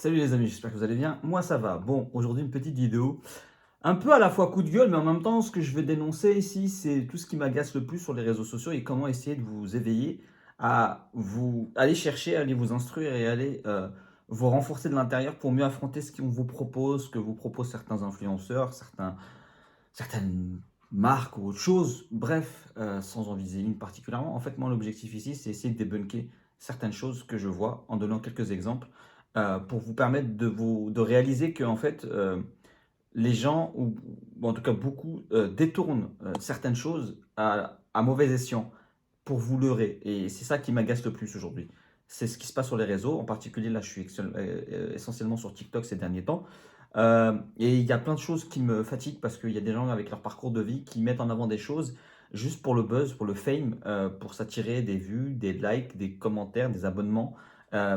Salut les amis, j'espère que vous allez bien. Moi ça va. Bon, aujourd'hui une petite vidéo, un peu à la fois coup de gueule, mais en même temps ce que je vais dénoncer ici, c'est tout ce qui m'agace le plus sur les réseaux sociaux et comment essayer de vous éveiller à vous aller chercher, aller vous instruire et aller vous renforcer de l'intérieur pour mieux affronter ce qu'on vous propose, ce que vous proposent certains influenceurs, certaines marques ou autre chose. Bref, sans en viser une particulièrement. En fait, moi l'objectif ici, c'est essayer de débunker certaines choses que je vois en donnant quelques exemples pour vous permettre de réaliser que en fait, les gens, ou en tout cas beaucoup, détournent certaines choses à mauvais escient pour vous leurrer. Et c'est ça qui m'agace le plus aujourd'hui. C'est ce qui se passe sur les réseaux. En particulier, là, je suis essentiellement sur TikTok ces derniers temps. Et il y a plein de choses qui me fatiguent parce qu'il y a des gens avec leur parcours de vie qui mettent en avant des choses juste pour le buzz, pour le fame, pour s'attirer des vues, des likes, des commentaires, des abonnements,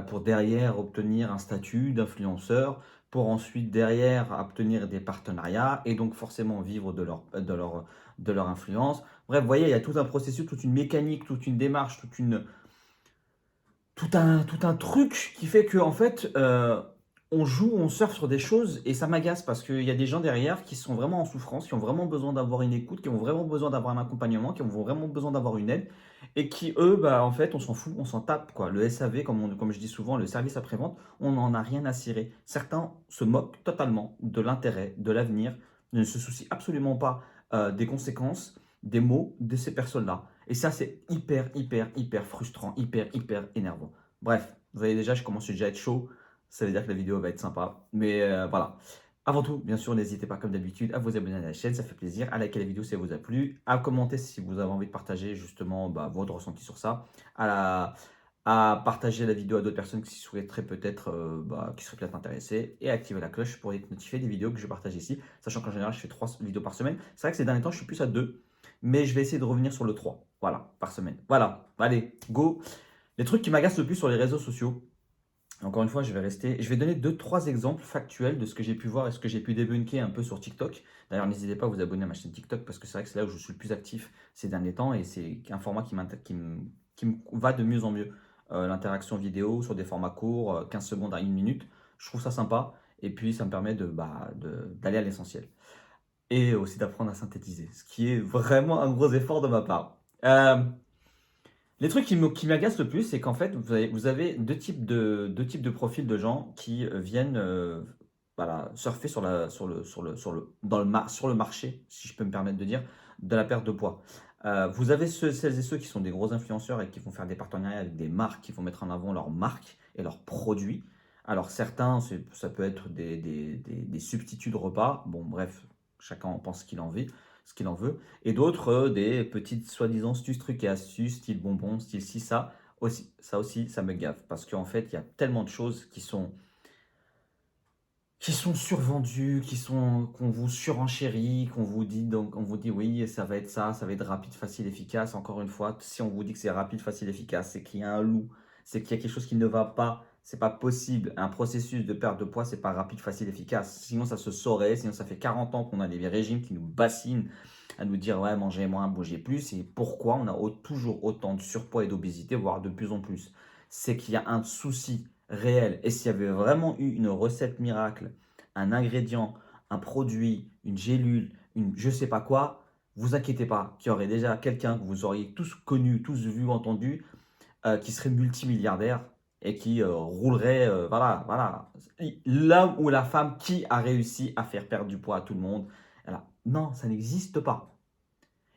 pour derrière obtenir un statut d'influenceur, pour ensuite derrière obtenir des partenariats et donc forcément vivre de leur influence. Bref, vous voyez, il y a tout un processus, toute une mécanique, toute une démarche, tout un truc qui fait que en fait, on joue, on surfe sur des choses et ça m'agace parce qu'il y a des gens derrière qui sont vraiment en souffrance, qui ont vraiment besoin d'avoir une écoute, qui ont vraiment besoin d'avoir un accompagnement, qui ont vraiment besoin d'avoir une aide et qui, eux, bah, en fait, on s'en fout, on s'en tape, quoi. Le SAV, comme je dis souvent, le service après-vente, on n'en a rien à cirer. Certains se moquent totalement de l'intérêt, de l'avenir, ne se soucient absolument pas des conséquences, des mots de ces personnes-là. Et ça, c'est hyper frustrant, hyper énervant. Bref, vous voyez déjà, je commence déjà à être chaud. Ça veut dire que la vidéo va être sympa. Mais voilà. Avant tout, bien sûr, n'hésitez pas comme d'habitude à vous abonner à la chaîne, ça fait plaisir, à liker la vidéo si elle vous a plu, à commenter si vous avez envie de partager justement votre ressenti sur ça, à partager la vidéo à d'autres personnes qui souhaiteraient peut-être qui seraient peut-être intéressées et à activer la cloche pour être notifié des vidéos que je partage ici, sachant qu'en général je fais 3 vidéos par semaine. C'est vrai que ces derniers temps je suis plus à 2, mais je vais essayer de revenir sur le 3, voilà, par semaine. Voilà, allez, go. Les trucs qui m'agacent le plus sur les réseaux sociaux, encore une fois, je vais donner deux, trois exemples factuels de ce que j'ai pu voir et ce que j'ai pu débunker un peu sur TikTok. D'ailleurs, n'hésitez pas à vous abonner à ma chaîne TikTok parce que c'est vrai que c'est là où je suis le plus actif ces derniers temps et c'est un format qui me va de mieux en mieux. L'interaction vidéo sur des formats courts, 15 secondes à 1 minute, je trouve ça sympa et puis ça me permet d'aller à l'essentiel et aussi d'apprendre à synthétiser, ce qui est vraiment un gros effort de ma part. Les trucs qui m'agacent le plus, c'est qu'en fait, vous avez deux types de profils de gens qui viennent voilà, surfer sur le marché, si je peux me permettre de dire, de la perte de poids. Vous avez celles et ceux qui sont des gros influenceurs et qui vont faire des partenariats avec des marques, qui vont mettre en avant leurs marques et leurs produits. Alors certains, ça peut être des substituts de repas. Bon, bref, chacun en pense ce qu'il en veut. Et d'autres, des petites soi-disant astuces, trucs et astuces, style bonbons, style ci, ça. Aussi, ça me gave. Parce qu'en fait, il y a tellement de choses qui sont survendues, qu'on vous surenchérit, on vous dit oui, ça va être ça va être rapide, facile, efficace. Encore une fois, si on vous dit que c'est rapide, facile, efficace, c'est qu'il y a un loup, c'est qu'il y a quelque chose qui ne va pas, c'est pas possible. Un processus de perte de poids, c'est pas rapide, facile, efficace. Sinon, ça se saurait. Sinon, ça fait 40 ans qu'on a des régimes qui nous bassinent à nous dire ouais, mangez moins, bougez plus. Et pourquoi on a toujours autant de surpoids et d'obésité, voire de plus en plus? C'est qu'il y a un souci réel. Et s'il y avait vraiment eu une recette miracle, un ingrédient, un produit, une gélule, une je sais pas quoi, vous inquiétez pas, qu'il y aurait déjà quelqu'un que vous auriez tous connu, tous vu, entendu, qui serait multimilliardaire et qui roulerait, voilà. L'homme ou la femme qui a réussi à faire perdre du poids à tout le monde. Alors, non, ça n'existe pas.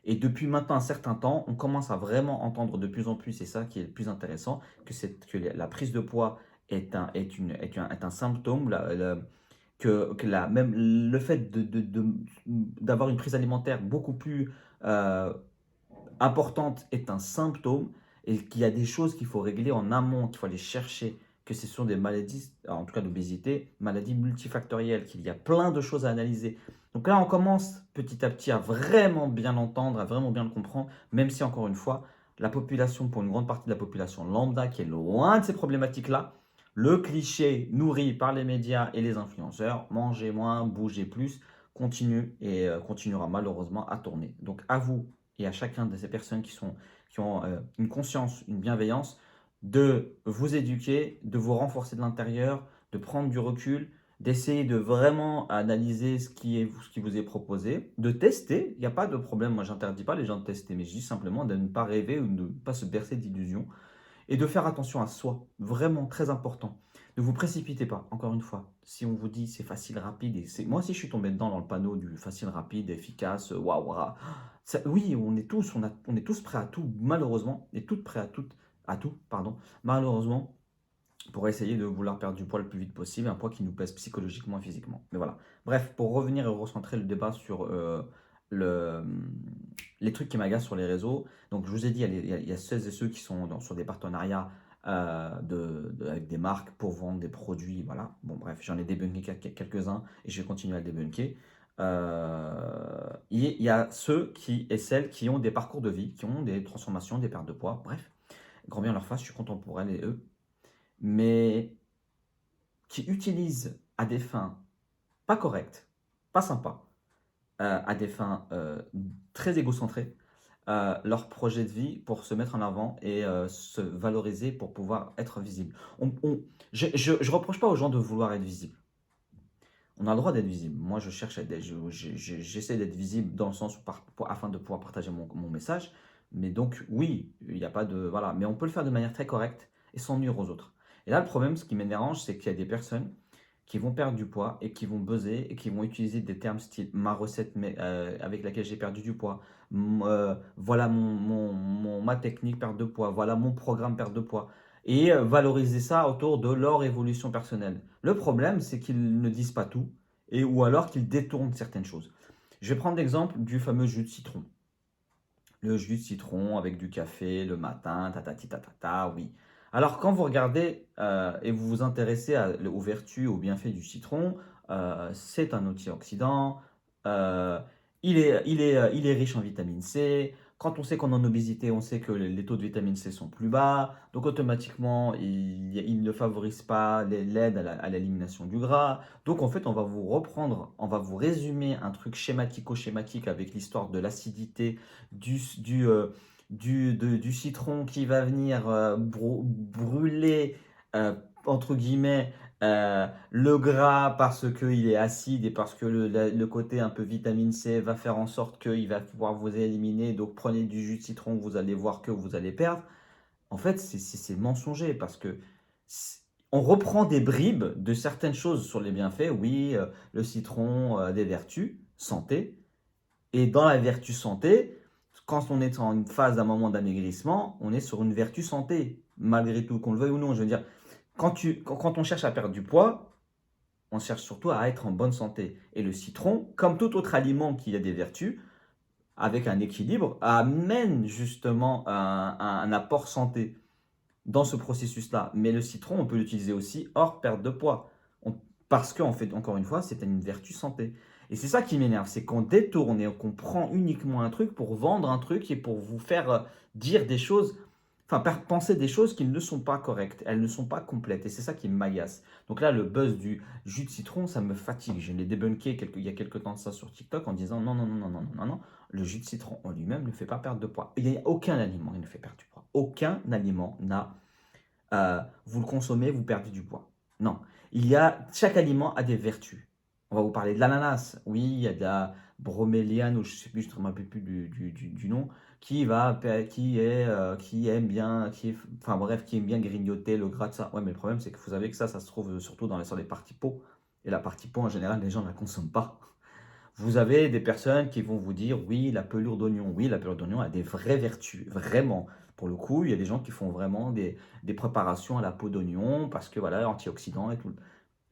Et depuis maintenant un certain temps, on commence à vraiment entendre de plus en plus, c'est ça qui est le plus intéressant, que la prise de poids est un symptôme, même le fait d'avoir une prise alimentaire beaucoup plus euh, importante est un symptôme et qu'il y a des choses qu'il faut régler en amont, qu'il faut aller chercher, que ce sont des maladies, en tout cas d'obésité, maladies multifactorielles, qu'il y a plein de choses à analyser. Donc là, on commence petit à petit à vraiment bien l'entendre, à vraiment bien le comprendre, même si encore une fois, la population, pour une grande partie de la population lambda qui est loin de ces problématiques-là, le cliché nourri par les médias et les influenceurs, manger moins, bouger plus, continue et continuera malheureusement à tourner. Donc à vous et à chacun de ces personnes qui ont une conscience, une bienveillance, de vous éduquer, de vous renforcer de l'intérieur, de prendre du recul, d'essayer de vraiment analyser ce qui vous est proposé, de tester. Il n'y a pas de problème. Moi, j'interdis pas les gens de tester, mais je dis simplement de ne pas rêver ou de ne pas se bercer d'illusions et de faire attention à soi. Vraiment très important. Ne vous précipitez pas. Encore une fois, si on vous dit c'est facile, rapide, et c'est moi aussi je suis tombé dedans dans le panneau du facile, rapide, efficace, waouh, waouh. Oui, on est tous prêts à tout, malheureusement, et toutes prêts à tout, pardon, malheureusement, pour essayer de vouloir perdre du poids le plus vite possible, un poids qui nous pèse psychologiquement et physiquement. Mais voilà. Bref, pour revenir et recentrer le débat sur le, les trucs qui m'agacent sur les réseaux, donc je vous ai dit, il y a celles et ceux qui sont sur des partenariats avec des marques pour vendre des produits, voilà. Bon, bref, j'en ai débunké quelques-uns et je vais continuer à le débunker. Il y a ceux qui et celles qui ont des parcours de vie, qui ont des transformations, des pertes de poids, bref. Grand bien leur face, je suis content pour elles et eux, mais qui utilisent à des fins pas correctes, pas sympas, à des fins très égocentrées, leur projet de vie pour se mettre en avant et se valoriser pour pouvoir être visible. Je reproche pas aux gens de vouloir être visible. On a le droit d'être visible. Moi, je cherche à être, j'essaie d'être visible dans le sens où afin de pouvoir partager mon message. Mais donc, oui, il n'y a pas de, voilà. Mais on peut le faire de manière très correcte et sans nuire aux autres. Et là, le problème, ce qui me dérange, c'est qu'il y a des personnes qui vont perdre du poids et qui vont buzzer et qui vont utiliser des termes style ma recette avec laquelle j'ai perdu du poids, voilà ma technique perte de poids, voilà mon programme perte de poids, et valoriser ça autour de leur évolution personnelle. Le problème, c'est qu'ils ne disent pas tout et ou alors qu'ils détournent certaines choses. Je vais prendre l'exemple du fameux jus de citron. Le jus de citron avec du café le matin, tatati tatata, oui. Alors, quand vous regardez et vous vous intéressez aux vertus, aux bienfaits du citron, c'est un antioxydant, euh, il est riche en vitamine C. Quand on sait qu'on est en obésité, on sait que les taux de vitamine C sont plus bas, donc automatiquement, il ne favorise pas l'aide à l'élimination du gras. Donc en fait, on va vous reprendre, on va vous résumer un truc schématico-schématique avec l'histoire de l'acidité, du, du, euh, du citron qui va venir brûler, euh, entre guillemets, le gras parce qu'il est acide et parce que le côté un peu vitamine C va faire en sorte qu'il va pouvoir vous éliminer. Donc prenez du jus de citron, vous allez voir que vous allez perdre. En fait, c'est mensonger parce que on reprend des bribes de certaines choses sur les bienfaits. Oui, le citron a des vertus, santé. Et dans la vertu santé, quand on est en une phase d'un moment d'amaigrissement, on est sur une vertu santé, malgré tout, qu'on le veuille ou non. Je veux dire, quand on cherche à perdre du poids, on cherche surtout à être en bonne santé. Et le citron, comme tout autre aliment qui a des vertus, avec un équilibre, amène justement un apport santé dans ce processus-là. Mais le citron, on peut l'utiliser aussi hors perte de poids. Parce qu'en fait, encore une fois, c'est une vertu santé. Et c'est ça qui m'énerve, c'est qu'on détourne et qu'on prend uniquement un truc pour vendre un truc et pour vous faire dire des choses, enfin penser des choses qui ne sont pas correctes, elles ne sont pas complètes. Et c'est ça qui m'agace. Donc là, le buzz du jus de citron, ça me fatigue. Je l'ai débunké il y a quelques temps de ça sur TikTok en disant non, non, non, non, non, non, non, non, le jus de citron en lui-même ne fait pas perdre de poids. Il n'y a aucun aliment qui ne fait perdre du poids. Aucun aliment n'a vous le consommez, vous perdez du poids. Non. Chaque aliment a des vertus. On va vous parler de l'ananas. Oui, il y a de la broméliane, ou je ne sais plus, je ne me rappelle plus du nom, qui aime bien, enfin bref, qui aime bien grignoter le gras de ça. Ouais, mais le problème, c'est que vous savez que ça se trouve surtout sur les parties peau. Et la partie peau, en général, les gens ne la consomment pas. Vous avez des personnes qui vont vous dire, oui, la pelure d'oignon. Oui, la pelure d'oignon a des vraies vertus, vraiment. Pour le coup, il y a des gens qui font vraiment des préparations à la peau d'oignon parce que voilà, antioxydants et tout.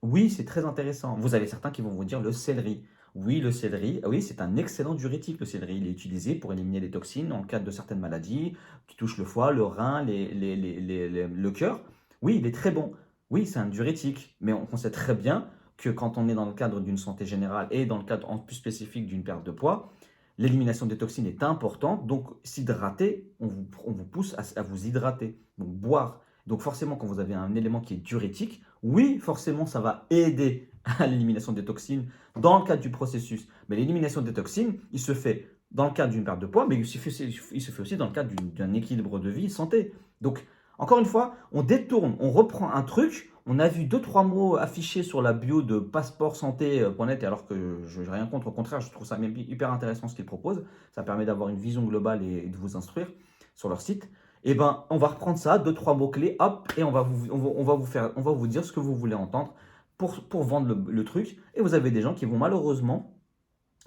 Oui, c'est très intéressant. Vous avez certains qui vont vous dire le céleri. Oui, le céleri, oui, c'est un excellent diurétique, le céleri. Il est utilisé pour éliminer les toxines en cas de certaines maladies qui touchent le foie, le rein, le cœur. Oui, il est très bon. Oui, c'est un diurétique. Mais on sait très bien que quand on est dans le cadre d'une santé générale et dans le cadre en plus spécifique d'une perte de poids, l'élimination des toxines est importante. Donc, s'hydrater, on vous pousse à vous hydrater. Donc, boire. Donc, forcément, quand vous avez un élément qui est diurétique, oui, forcément, ça va aider à l'élimination des toxines dans le cadre du processus. Mais l'élimination des toxines, il se fait dans le cadre d'une perte de poids, mais il se fait aussi dans le cadre d'un équilibre de vie santé. Donc, encore une fois, on détourne, on reprend un truc, On a vu deux, trois mots affichés sur la bio de passeportsanté.net, alors que je n'ai rien contre, au contraire, je trouve ça même hyper intéressant ce qu'ils proposent. Ça permet d'avoir une vision globale et de vous instruire sur leur site. Et ben, on va reprendre ça, deux, trois mots-clés, hop, et on va vous dire ce que vous voulez entendre pour vendre le truc. Et vous avez des gens qui vont malheureusement,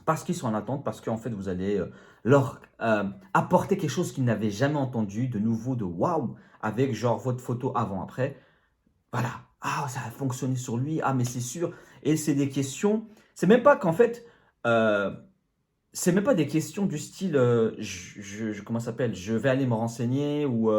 parce qu'ils sont en attente, parce qu'en fait, vous allez leur apporter quelque chose qu'ils n'avaient jamais entendu, de nouveau, de waouh, avec genre votre photo avant-après. Voilà. Ah, ça a fonctionné sur lui. Ah, mais c'est sûr. Et c'est des questions. C'est même pas qu'en fait, euh, c'est même pas des questions du style, comment ça s'appelle, je vais aller me renseigner ou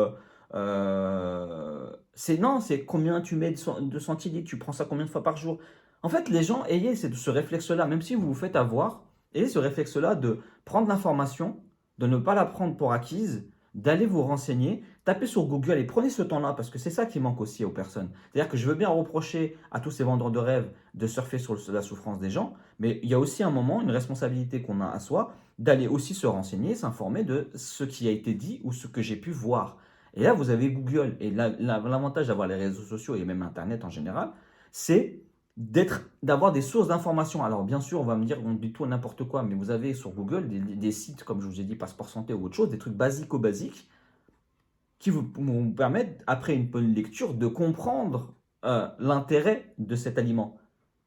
c'est non, c'est combien tu mets de centilitres, tu prends ça combien de fois par jour. En fait, les gens, ayez ce réflexe-là, même si vous vous faites avoir, ayez ce réflexe-là de prendre l'information, de ne pas la prendre pour acquise, d'aller vous renseigner, tapez sur Google et prenez ce temps-là parce que c'est ça qui manque aussi aux personnes. C'est-à-dire que je veux bien reprocher à tous ces vendeurs de rêves de surfer sur la souffrance des gens, mais il y a aussi un moment, une responsabilité qu'on a à soi, d'aller aussi se renseigner, s'informer de ce qui a été dit ou ce que j'ai pu voir. Et là, vous avez Google. Et l'avantage d'avoir les réseaux sociaux et même Internet en général, c'est d'avoir des sources d'informations. Alors bien sûr, on va me dire, on dit tout n'importe quoi, mais vous avez sur Google des sites, comme je vous ai dit, Passeport Santé ou autre chose, des trucs basiques qui vous permettre, après une bonne lecture, de comprendre l'intérêt de cet aliment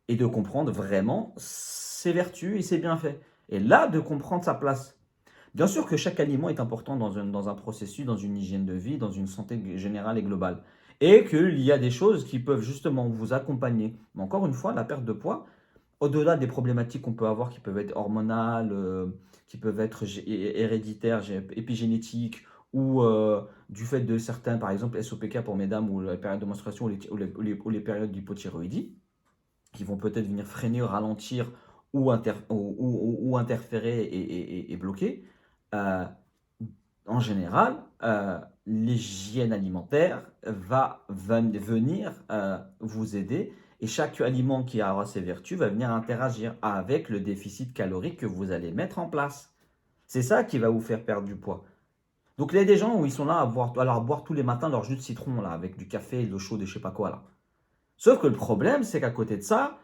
et de comprendre vraiment ses vertus et ses bienfaits. Et là, de comprendre sa place. Bien sûr que chaque aliment est important dans un processus, dans une hygiène de vie, dans une santé générale et globale. Et qu'il y a des choses qui peuvent justement vous accompagner. Mais encore une fois, la perte de poids, au-delà des problématiques qu'on peut avoir, qui peuvent être hormonales, qui peuvent être héréditaires, épigénétiques, ou du fait de certains, par exemple SOPK pour mesdames, ou la période de menstruation, ou les périodes d'hypothyroïdie, qui vont peut-être venir freiner, ralentir ou interférer et bloquer. Euh, En général, l'hygiène alimentaire va venir vous aider et chaque aliment qui aura ses vertus va venir interagir avec le déficit calorique que vous allez mettre en place. C'est ça qui va vous faire perdre du poids. Donc il y a des gens où ils sont là à boire tous les matins leur jus de citron là, avec du café, de l'eau chaude et je sais pas quoi là. Sauf que le problème, c'est qu'à côté de ça,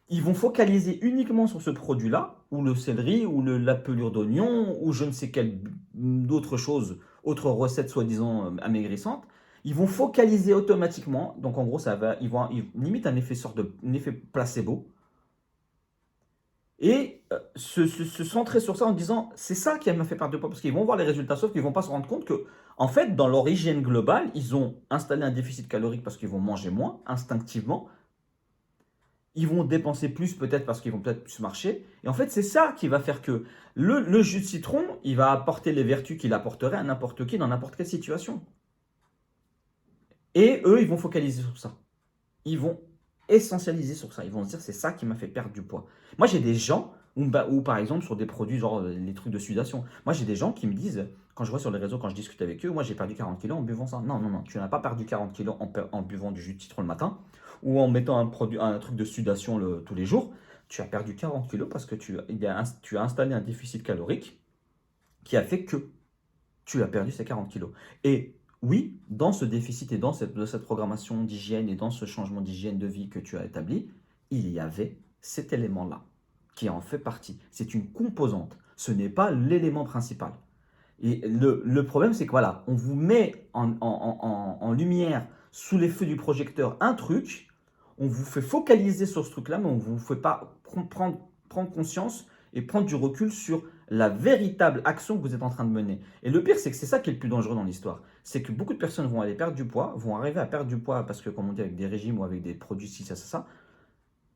ils vont focaliser uniquement sur ce produit-là, ou le céleri, ou la pelure d'oignon, ou je ne sais quelle d'autres choses, autres recettes soi-disant amaigrissantes. Ils vont focaliser automatiquement, donc en gros, ils limite un effet un effet placebo, et se centrer sur ça en disant c'est ça qui m'a fait perdre de poids, parce qu'ils vont voir les résultats, sauf qu'ils ne vont pas se rendre compte que, en fait, dans leur hygiène globale, ils ont installé un déficit calorique parce qu'ils vont manger moins instinctivement. Ils vont dépenser plus peut-être parce qu'ils vont peut-être plus marcher. Et en fait, c'est ça qui va faire que le jus de citron, il va apporter les vertus qu'il apporterait à n'importe qui dans n'importe quelle situation. Et eux, ils vont focaliser sur ça. Ils vont essentialiser sur ça. Ils vont se dire, c'est ça qui m'a fait perdre du poids. Moi, j'ai des gens, ou par exemple sur des produits genre les trucs de sudation, moi j'ai des gens qui me disent, quand je vois sur les réseaux, quand je discute avec eux, moi j'ai perdu 40 kilos en buvant ça. Non, non, non, tu n'as pas perdu 40 kilos en buvant du jus de citron le matin, ou en mettant un truc de sudation tous les jours. Tu as perdu 40 kilos parce que tu as installé un déficit calorique qui a fait que tu as perdu ces 40 kilos. Et oui, dans ce déficit et dans cette programmation d'hygiène et dans ce changement d'hygiène de vie que tu as établi, il y avait cet élément-là qui en fait partie. C'est une composante, ce n'est pas l'élément principal. Et le problème, c'est que voilà, on vous met en lumière, sous les feux du projecteur, un truc, on vous fait focaliser sur ce truc-là, mais on ne vous fait pas prendre conscience et prendre du recul sur la véritable action que vous êtes en train de mener. Et le pire, c'est que c'est ça qui est le plus dangereux dans l'histoire. C'est que beaucoup de personnes vont aller perdre du poids, vont arriver à perdre du poids parce que, comme on dit, avec des régimes ou avec des produits ci, ça.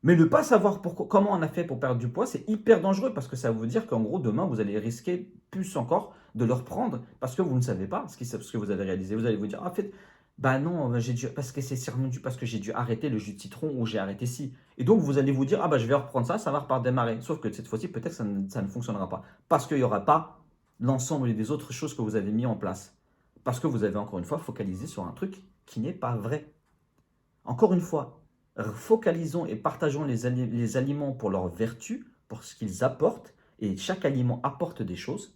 Mais ne pas savoir comment on a fait pour perdre du poids, c'est hyper dangereux parce que ça veut dire qu'en gros, demain, vous allez risquer plus encore de le reprendre parce que vous ne savez pas ce que vous avez réalisé. Vous allez vous dire, ah, en fait, bah non, parce que c'est sûrement dû parce que j'ai dû arrêter le jus de citron ou j'ai arrêté ci. Et donc, vous allez vous dire, ah bah je vais reprendre ça, ça va repartir démarrer. Sauf que cette fois-ci, peut-être que ça ne fonctionnera pas parce qu'il n'y aura pas l'ensemble des autres choses que vous avez mis en place. Parce que vous avez encore une fois focalisé sur un truc qui n'est pas vrai. Encore une fois, focalisons et partageons les aliments pour leurs vertus, pour ce qu'ils apportent, et chaque aliment apporte des choses,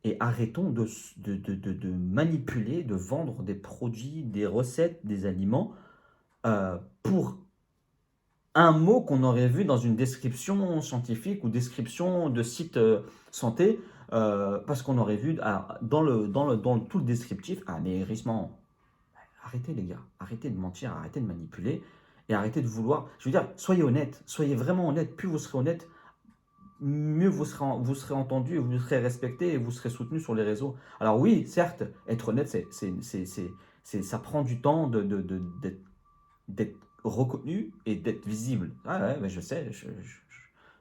et arrêtons de manipuler, de vendre des produits, des recettes, des aliments pour un mot qu'on aurait vu dans une description scientifique ou description de site santé, parce qu'on aurait vu dans tout le descriptif un hérissement. Arrêtez les gars, arrêtez de mentir, arrêtez de manipuler et arrêtez de vouloir. Je veux dire, soyez honnête, soyez vraiment honnête. Plus vous serez honnête, mieux vous serez entendu, vous serez respecté et vous serez soutenu sur les réseaux. Alors oui, certes, être honnête, ça prend du temps d'être reconnu et d'être visible. Ah ouais, mais je sais,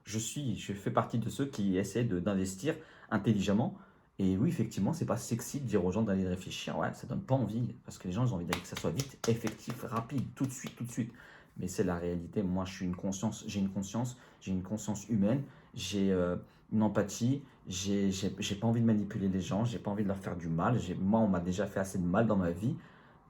je fais partie de ceux qui essaient d'investir intelligemment. Et oui, effectivement, c'est pas sexy de dire aux gens d'aller réfléchir. Ouais, ça donne pas envie parce que les gens ils ont envie d'aller que ça soit vite, effectif, rapide, tout de suite, tout de suite. Mais c'est la réalité. Moi, je suis une conscience, j'ai une conscience humaine, j'ai une empathie. J'ai pas envie de manipuler les gens, j'ai pas envie de leur faire du mal. Moi, on m'a déjà fait assez de mal dans ma vie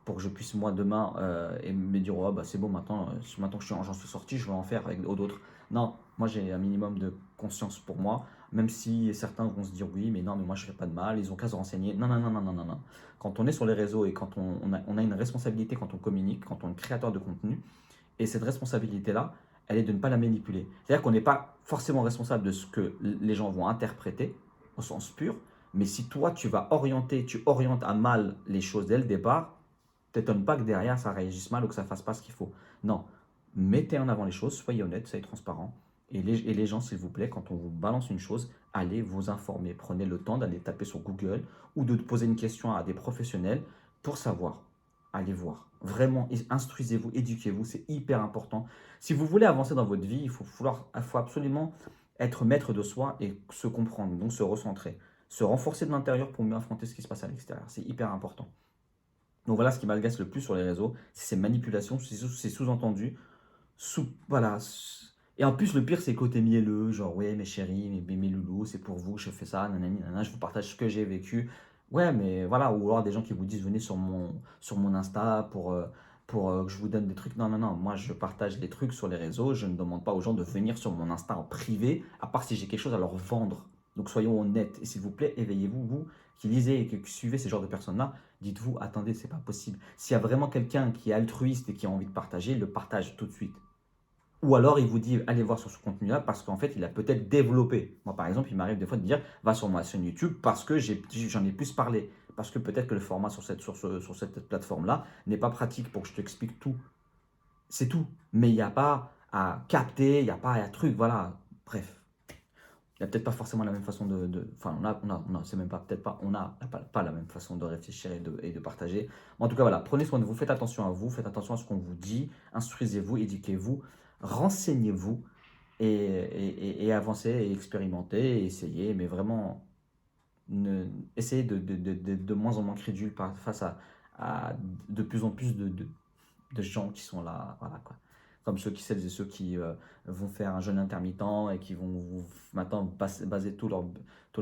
pour que je puisse moi demain et me dire oh, bah, c'est bon maintenant, maintenant que j'en suis sorti, je vais en faire avec d'autres. Non, moi j'ai un minimum de conscience pour moi, même si certains vont se dire oui, mais non, mais moi je fais pas de mal, ils ont qu'à se renseigner. Non, non, non, non, non, non, non. Quand on est sur les réseaux et quand on a une responsabilité quand on communique, quand on est créateur de contenu, et cette responsabilité-là, elle est de ne pas la manipuler. C'est-à-dire qu'on n'est pas forcément responsable de ce que les gens vont interpréter au sens pur, mais si toi tu vas orienter, tu orientes à mal les choses dès le départ, t'étonne pas que derrière ça réagisse mal ou que ça fasse pas ce qu'il faut. Non, mettez en avant les choses, soyez honnête, soyez transparent. Et les gens, s'il vous plaît, quand on vous balance une chose, allez vous informer. Prenez le temps d'aller taper sur Google ou de poser une question à des professionnels pour savoir. Allez voir. Vraiment, instruisez-vous, éduquez-vous, c'est hyper important. Si vous voulez avancer dans votre vie, il faut absolument être maître de soi et se comprendre, donc se recentrer, se renforcer de l'intérieur pour mieux affronter ce qui se passe à l'extérieur. C'est hyper important. Donc voilà ce qui m'agace le plus sur les réseaux, c'est ces manipulations, c'est sous-entendu. Voilà. Et en plus, le pire, c'est le côté mielleux, genre, ouais, mes chéris, mes loulous, c'est pour vous que je fais ça, nanani, nanana, je vous partage ce que j'ai vécu. Ouais, mais voilà, ou alors des gens qui vous disent, venez sur mon Insta pour que je vous donne des trucs. Non, non, non, moi, je partage des trucs sur les réseaux, je ne demande pas aux gens de venir sur mon Insta en privé, à part si j'ai quelque chose à leur vendre. Donc soyons honnêtes, et s'il vous plaît, éveillez-vous, vous qui lisez et qui suivez ces genres de personnes-là, dites-vous, attendez, c'est pas possible. S'il y a vraiment quelqu'un qui est altruiste et qui a envie de partager, il le partage tout de suite. Ou alors il vous dit, allez voir sur ce contenu-là parce qu'en fait, il a peut-être développé. Moi, par exemple, il m'arrive des fois de dire, va sur ma chaîne YouTube parce que j'en ai plus parlé. Parce que peut-être que le format sur cette plateforme-là n'est pas pratique pour que je t'explique tout. C'est tout. Mais il n'y a pas à capter, il n'y a pas à truc, voilà. Bref. Il n'y a peut-être pas forcément la même façon enfin, c'est même pas, peut-être pas, on n'a pas la même façon de réfléchir et de partager. En tout cas, voilà, prenez soin de vous, faites attention à vous, faites attention à ce qu'on vous dit, instruisez-vous, éduquez-vous, renseignez-vous et avancez et expérimentez et essayez, mais vraiment, essayez de moins en moins crédule face à de plus en plus de gens qui sont là, voilà quoi. Comme celles et ceux qui vont faire un jeûne intermittent et qui vont maintenant baser toutes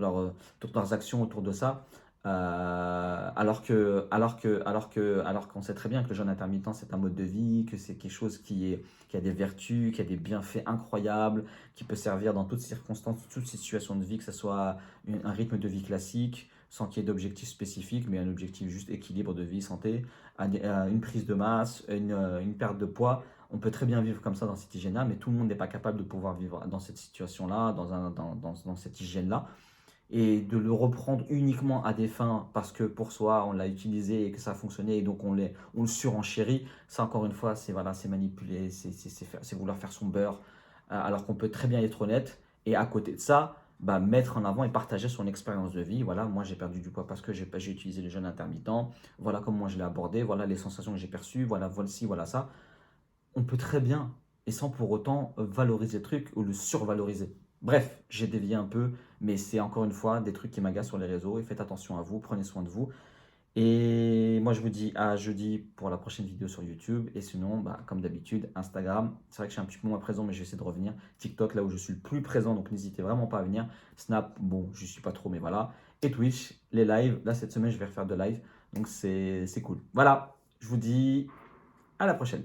leurs actions autour de ça. Alors qu'on sait très bien que le jeûne intermittent c'est un mode de vie, que c'est quelque chose qui a des vertus, qui a des bienfaits incroyables, qui peut servir dans toutes circonstances, toutes situations de vie, que ce soit un rythme de vie classique, sans qu'il y ait d'objectif spécifique, mais un objectif juste équilibre de vie, santé, une prise de masse, une perte de poids. On peut très bien vivre comme ça dans cette hygiène-là, mais tout le monde n'est pas capable de pouvoir vivre dans cette situation-là, dans cette hygiène-là. Et de le reprendre uniquement à des fins parce que pour soi, on l'a utilisé et que ça a fonctionné et donc on le surenchérit, ça encore une fois, c'est voilà, c'est manipuler, c'est vouloir faire son beurre, alors qu'on peut très bien être honnête. Et à côté de ça, bah, mettre en avant et partager son expérience de vie. Voilà, moi j'ai perdu du poids parce que j'ai utilisé les jeûnes intermittents. Voilà comment moi je l'ai abordé. Voilà les sensations que j'ai perçues. Voilà, voici, voilà ça. On peut très bien, et sans pour autant valoriser le truc ou le survaloriser. Bref, j'ai dévié un peu, mais c'est encore une fois des trucs qui m'agacent sur les réseaux. Et faites attention à vous, prenez soin de vous. Et moi, je vous dis à jeudi pour la prochaine vidéo sur YouTube. Et sinon, bah, comme d'habitude, Instagram. C'est vrai que je suis un petit peu moins présent, mais je vais essayer de revenir. TikTok, là où je suis le plus présent, donc n'hésitez vraiment pas à venir. Snap, bon, je ne suis pas trop, mais voilà. Et Twitch, les lives. Là, cette semaine, je vais refaire de live. Donc, c'est cool. Voilà, je vous dis à la prochaine.